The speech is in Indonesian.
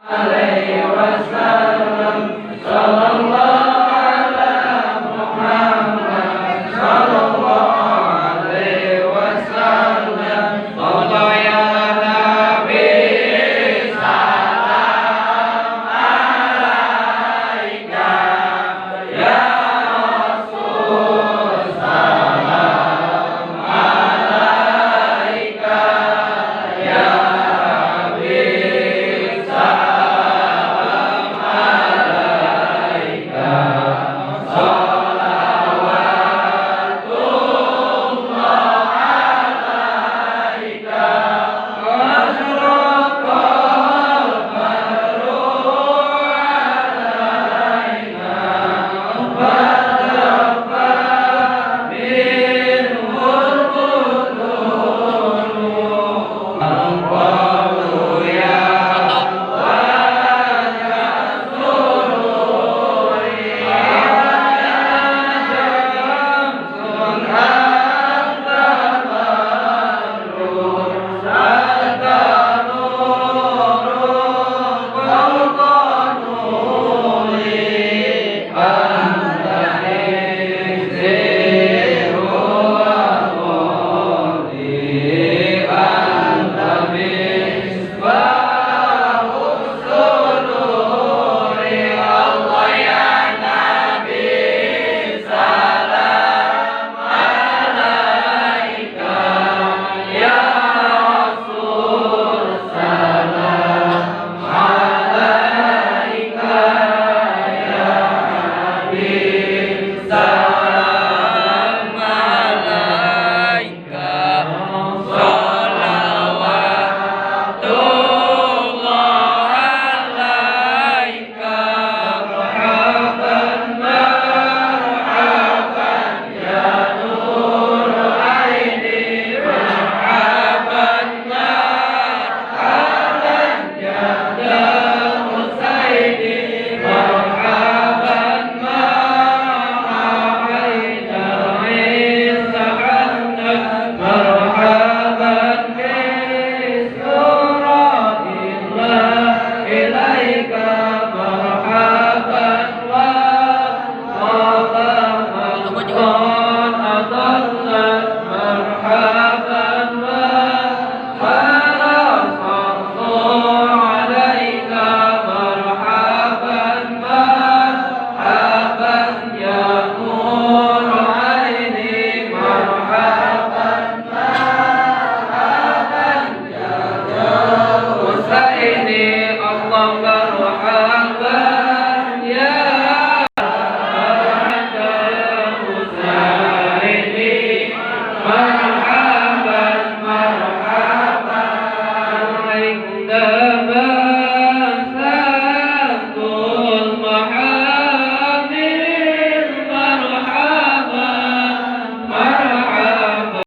alaihi wasallam. Sallallahu ala Muhammad sallallahu alaihi wasallam. Allah ya Nabi salam alaika, ya Rasul salam alaika, ya Habib salam alaika. Salawatullah alaika. Asyraqal badru alaina, fatafa minhul butunu. Allahu ya wajah sururi, syamsun anta badrun, anta nurun fawqa nuri, anta izziru wa qadi, anta misbahus sururi. Allah ya Nabi salam alaika, ya Rasul salam alaika, ya Habib salam alaika. Salawatullah alaika, marhaban marhaban ya nur aini, marhaban marhaban ya Husaini, marhaban marhaban ya Isa Hamdan, marhaban bi suratillah ilaika, marhaban wa marhaban adallat, marhaban wa farasatu alaika, marhaban marhaban ya nur aini, marhaban marhaban ya Husaini. Allah